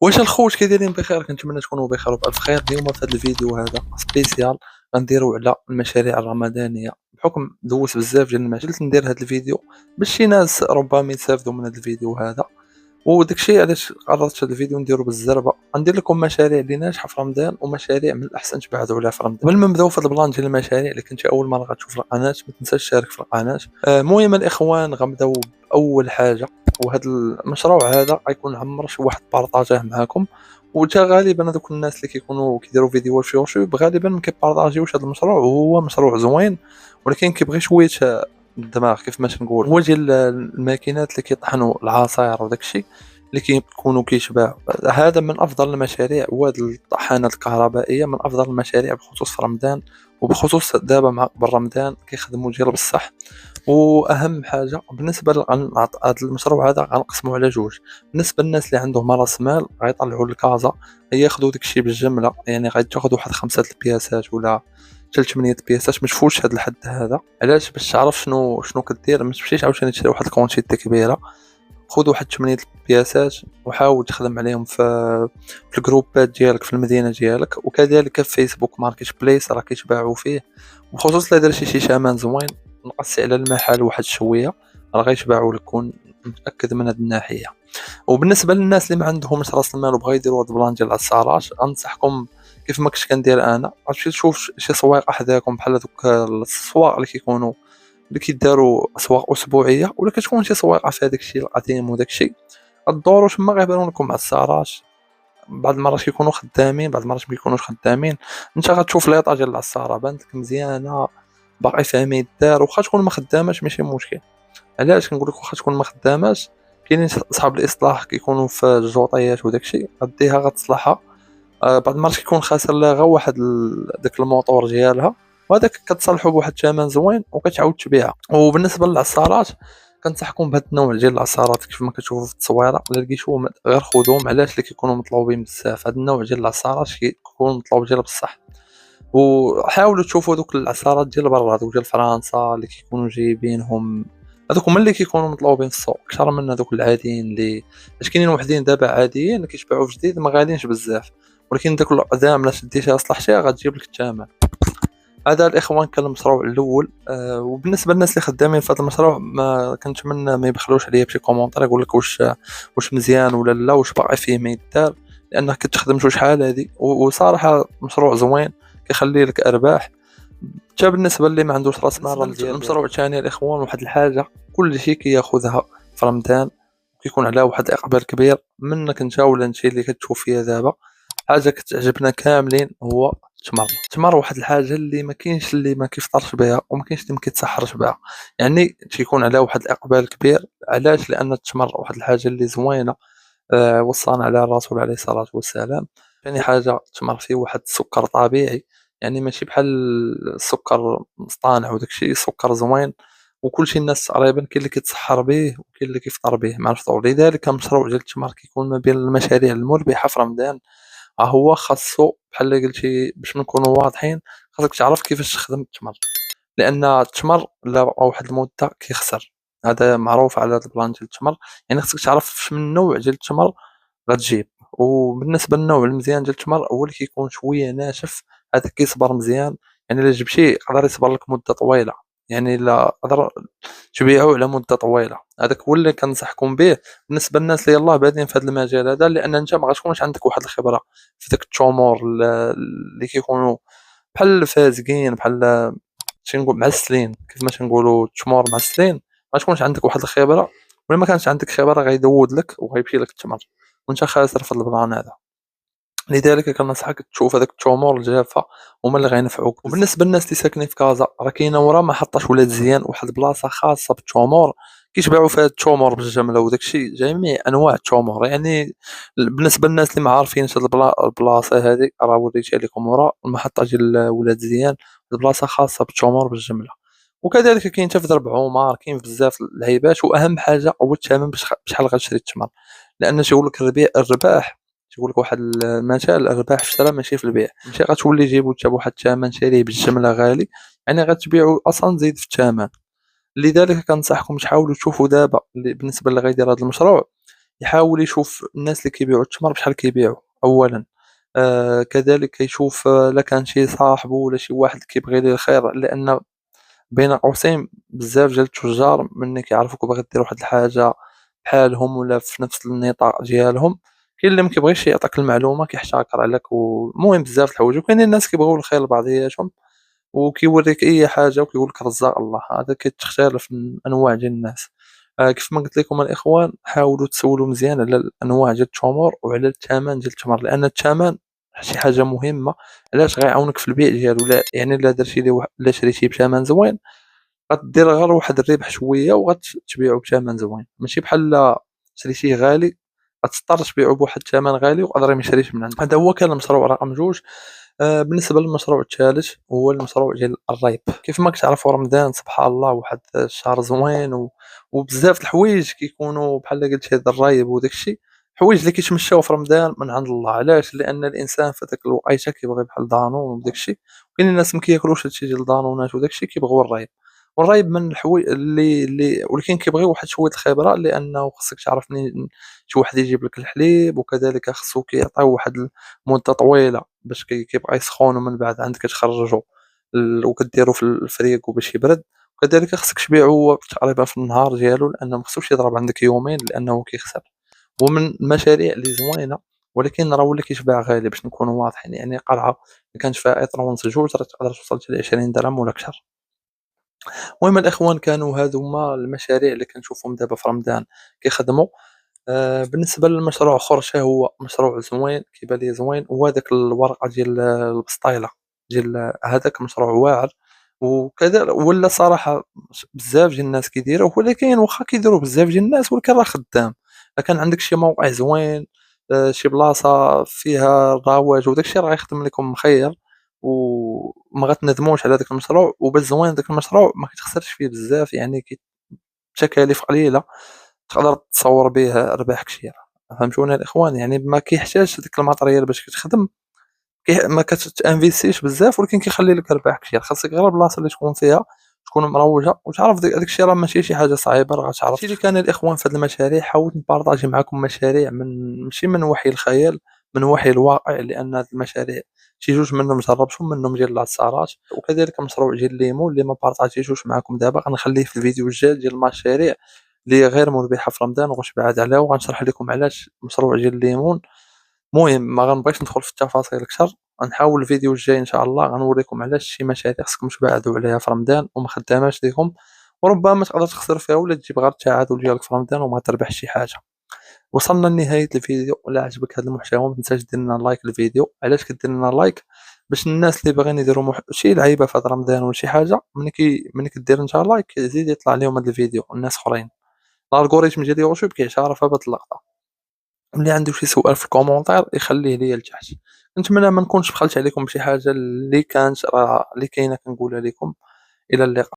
واش الخوت كي دايرين بخير؟ كنتمنى تكونوا بخير وبألف خير. اليوم في هذا الفيديو هذا سبيسيال غنديروا على المشاريع الرمضانيه. بحكم دوزت بزاف ديال المشاريع قلت ندير هذا الفيديو باش شي ناس ربما يستافدوا من هذا الفيديو هذا. وداكشي علاش قررت هذا الفيديو نديرو بالزربه. غندير لكم مشاريع اللي ناجحه في رمضان ومشاريع من الاحسن تبعدوا عليها في رمضان. قبل ما نبداو في هذا البلان ديال المشاريع، اللي كنتي اول مره غتشوف القناه ما تنساش تشارك في القناه. المهم الاخوان غنبداو باول حاجه، وهذا المشروع هذا غيكون عمر شي واحد بارطاجيه معاكم. وتا غالبا هذوك الناس اللي كيكونوا كيديروا فيديوهات في يوتيوب غالبا ما كيبارطاجيوش هذا المشروع، وهو مشروع زوين ولكن كيبغي شويه الدماغ كيف ما تنقول. هو ديال الماكينات اللي كيطحنوا العصائر وداكشي اللي كيكونوا كيشبعوا. هذا من افضل المشاريع، وهاد الطحانات الكهربائيه من افضل المشاريع بخصوص في رمضان، وبخصوص دابا مع قبل رمضان كيخدموا ديال بصح. واهم حاجه بالنسبه هذا المشروع هذا غنقسموه على جوج. بالنسبه للناس اللي عندهم راس مال غيطلعوا الكازا ياخذوا داكشي بالجمله، يعني غيتاخذوا واحد 5 البياسات ولا حتى 8 البياسات. ما تفوتش هذا الحد هذا. علاش؟ باش تعرف شنو كدير، ما تمشيش عاوتاني تشري واحد الكونتيتي كبيره. خذ واحد 8 البياسات وحاول تخدم عليهم في الجروبات ديالك في المدينه ديالك، وكذلك في فيسبوك ماركت بليس راه كيتباعوا فيه. وبخصوص الا درتي شي شامان زوين نقصي على المحل واحد شويه راه غيتباعوا لك، كون متاكد من هذه الناحيه. وبالنسبه للناس اللي ما عندهمش راس المال وبغا يديروا هذا البلان ديال العصارات، انصحكم كيف ما كنت كندير انا، غتمشي تشوف شي سوايق حداكم بحال هذوك السواق اللي كيكونوا اللي كيداروا اسواق اسبوعيه، ولا كتكون شي سوايق فيها داكشي القديم وداكشي. الدورو تما غيبانوا لكم عصارات، بعض المرات كيكونوا خدامين بعض المرات ما كيكونوش خدامين. انت غتشوف ليطا ديال العصاره بانت لك مزيانه باقي فاهم يدار، واخا تكون ما خداماش ماشي مشكل. علاش كنقول لك واخا تكون ما خداماش؟ كاينين صحاب الاصلاح كيكونوا في الجوطيات وداكشي غديها غتصلحها. بعض المرات كيكون خاسر لها غير واحد داك الموتور ديالها، وهذاك كتصلحو بواحد الثمن زوين وكتعاود تبيعها. وبالنسبه للعصارات كنصحكم بهذا النوع ديال العصارات كيف ما كتشوفوا في التصويره. الا لقيتوهم غير خذوهم، علاش؟ اللي كيكونوا مطلوبين بزاف. هذا النوع ديال العصارات كيكون مطلوب ديال بصح. وحاولوا تشوفوا دوك العصارات ديال برا، دوك ديال فرنسا اللي كيكونوا جايبينهم، هذوك هما اللي كيكونوا مطلوبين في السوق اكثر من هذوك العاديين. اللي اش كاينين وحدين دابا عاديين كيتباعوا في جديد ما غاليينش بزاف، ولكن داك القدام لا شديتها صلحتيها غتجيب لك الثمن. هذا الاخوان كان المشروع الاول. وبالنسبه للناس اللي خدامين في هذا المشروع ما كنتمنى ما يبخلوش عليا بشي كومونتير يقول لك واش مزيان ولا لا، واش باقي فيه ما يدار، لانك كتخدم شحال هذه. وصراحه مشروع زوين كيخلي لك ارباح. حتى بالنسبه اللي ما عندوش راس مال ديال المشروع الثاني الاخوان، واحد الحاجه كل شيء كياخذها في رمضان كيكون على واحد الاقبال كبير منك انت ولا انت اللي كتشوف فيها دابا. حاجه كتعجبنا كاملين هو التمر واحد الحاجه اللي ما كاينش اللي ما كيفطرش بها وما كاينش اللي ما كيتسحرش بها، يعني تيكون على واحد الاقبال كبير. علاش؟ لان التمر واحد الحاجه اللي زوينه. وصانا على الرسول عليه الصلاه والسلام. ثاني حاجه التمر فيه واحد السكر طبيعي، يعني ماشي بحال السكر مصطنع وداكشي، سكر زوين. وكلشي الناس تقريبا كاين اللي كيتسحر به وكاين اللي كيفطر به مع الفطور. لذلك مشروع ديال التمر كيكون ما بين المشاريع المربحه في رمضان. هو خاصو بحال اللي قلتي باش نكونوا واضحين، خاصك تعرف كيفاش تخدم التمر، لان التمر لا بقى واحد المده كيخسر. هذا معروف على هذا البلان ديال التمر. يعني خاصك تعرف فاش من نوع ديال التمر غتجيب. وبالنسبه للنوع المزيان ديال التمر هو اللي كيكون شويه ناشف، هذا كيصبر مزيان. يعني الا جبتيه يقدر يصبر لك مده طويله، يعني الا قدر تبيعو على مده طويله. هذاك هو اللي كنصحكم به بالنسبه للناس اللي يلاه بادين في هذا المجال هذا، لان انت ما غتكونش عندك واحد الخبره في داك التمور اللي كيكونوا بحال الفازقين، بحال تنقول معسلين، كيف ما تنقولوا التمور معسلين. ما تكونش عندك واحد الخبره، ولا ما كانش عندك خبره غيدود لك وغيمشي لك التمر وانت خاسر في البلان هذا. لذلك كنصحك تشوف هذاك التمور الجافه هما اللي غينفعوك. وبالنسبه للناس اللي ساكنين في كازا راه كاينه ورا محطه ولاد زيان، واحد البلاصه خاصه بالتمور كيتباعوا فيها التمور بالجمله وداكشي جميع انواع التمور. يعني بالنسبه للناس اللي ما عارفينش هاد البلاصه هذه راه وريتها لكم ورا المحطه ديال ولاد زيان. البلاصه خاصه بالتمور بالجمله. وكذلك كاين حتى في درب عمر، كاين بزاف العيبات. واهم حاجه هو الثمن، بشحال غتشري التمر. لان تيقول لك الرباح، تيقول لك واحد المثل الرباح في الشراء ماشي في البيع. ماشي غتولي جيبو انت بواحد الثمن شاريه بالجمله غالي، يعني غتبيعو اصلا زيد في الثمن. لذلك كنصحكم تحاولوا تشوفوا دابا بالنسبه اللي غيدير هذا المشروع يحاول يشوف الناس اللي كيبيعوا التمر بشحال كيبيعوا أولًا. كذلك يشوف إلا كان شي صاحبه ولا شي واحد كيبغي ليه الخير، لأن بين قوسين بزاف ديال التجار ملي كيعرفوك باغي دير واحد الحاجة بحالهم ولا في نفس النطاق ديالهم، كاين اللي ما كيبغيش يعطيك المعلومة كيحتكر عليك المهم بزاف د الحوايج، وكاينين الناس كيبغيو الخير لبعضياتهم وكيوريك أي حاجة وكيقول لك رزّاق الله، هذا كتختلف من أنواع ديال الناس. كيف ما قلت لكم الإخوان حاولوا تسولوا مزيان على الأنواع ديال التمور وعلى الثمن ديال التمر، لأن الثمن شي حاجة مهمة. علاش؟ غيعاونك في البيع ديالو، يعني إلا درتي ليه إلا شريتيه بثمن زوين غدير غير واحد الربح شوية تبيعو بثمن زوين، ماشي بحال شريتيه غالي غتضطر تبيعو بواحد الثمن غالي وقادر ما يشريش من عندك. هذا هو كان المشروع رقم 2. بالنسبة للمشروع الثالث هو المشروع ديال الريب. كيف ما كتعرفوا رمضان سبحان الله واحد الشهر زوين وبزاف د الحوايج كيكونوا بحال قلتي هذا الريب وداك الشيء، حوايج اللي كيتمشاو في رمضان من عند الله. علاش؟ لأن الإنسان في هذاك الوقيته كيبغي بحال دانون وداك الشيء، وكاينين الناس ما كياكلوش هاد الشيء ديال الدانونات وداك الشيء كيبغيو الريب. والريب من الحوايج اللي ولكن كيبغي واحد شوية الخبرة، لأنه خصك تعرف منين شي واحد يجيب لك الحليب، وكذلك خصو كيعطيو واحد مدة طويلة باش كيبقى يسخون ومن بعد عاد كتخرّجو وكديرو في الفريغو باش يبرد، وكذلك خصك تبيعو هو تقريبا في النهار ديالو لأنه ما خصوش يضرب عندك يومين لأنه كيخسر. هو من المشاريع اللي زوينة، ولكن راه ولا كيتباع غالي باش نكونوا واضحين، يعني قرعة اللي كانت فيها إطر ونص جوج راه تقدر توصل حتى ل20 درهم ولا كتر. المهم الإخوان كانوا هادو هما المشاريع اللي كنشوفهم دابا في رمضان كيخدموا. بالنسبة للمشروع آخر حتى هو مشروع زوين كيبان ليا زوين، هو هاداك الورقة ديال البسطيلة ديال هذاك مشروع واعر، ولا صراحة بزاف ديال الناس كيديروه، ولكن واخا كيديروه بزاف ديال الناس ولكن راه خدام. إلا كان عندك شي موقع زوين شي بلاصة فيها الرواج وداك الشي راه غيخدم لكم مخير، وما غتندموش على داك المشروع. وباش زوين داك المشروع ما كتخسرش فيه بزاف، يعني تكاليف قليلة تقدر تصوّر به ربح كتير. فهمتوني الإخوان؟ يعني ما كيحتاجش داك الماتريال باش كتخدم، ما كتانفيستيش بزاف ولكن كيخلي لك ربح كتير. خاصك غير البلاصة اللي تكون فيها تكون مروجة وتعرف داك الشي راه ماشي شي حاجة صعيبة راه غتعرف. هادشي اللي كان الإخوان في هاد المشاريع. حاولت نبارطاجي معاكم مشاريع ماشي من وحي الخيال، من وحي الواقع، لأن هاد المشاريع شي جوج منهم جربتهم منهم ديال العصارات، وكذلك مشروع ديال الليمون اللي ما بارطاجيتوش معاكم دابا غنخليه في الفيديو الجاي ديال المشاريع اللي هي غير مربحة في رمضان وغنش بعاد عليها، وغنشرح لكم علاش المشروع ديال الليمون. المهم ما غنبغيش ندخل في التفاصيل كتر، غنحاول الفيديو الجاي إن شاء الله غنوريكم علاش شي مشاريع خصكم تبعدوا عليها في رمضان وما خداماش ليكم، وربما تقدر تخسر فيها ولا تجيب غير التعادل ديالك في رمضان وما تربحش شي حاجة. وصلنا لنهاية الفيديو، إلا عجبك هذا المحتوى ما تنساش دير لنا لايك للفيديو. علاش كدير لنا لايك؟ باش الناس اللي باغيين يديروا شي لعيبة في هاد رمضان ولا شي حاجة، ملي كدير نتا لايك كيزيد يطلع ليهم هاد الفيديو الناس اخرين. الالغوريثم ديال يوتيوب كيعرفها بهاد اللقطة. اللي عنده شي سؤال في الكومونتير يخليه ليا لتحت. نتمنى ما نكونش بخلت عليكم بشي حاجة اللي كانت راه اللي كاينة كنقولها لكم. إلى اللقاء.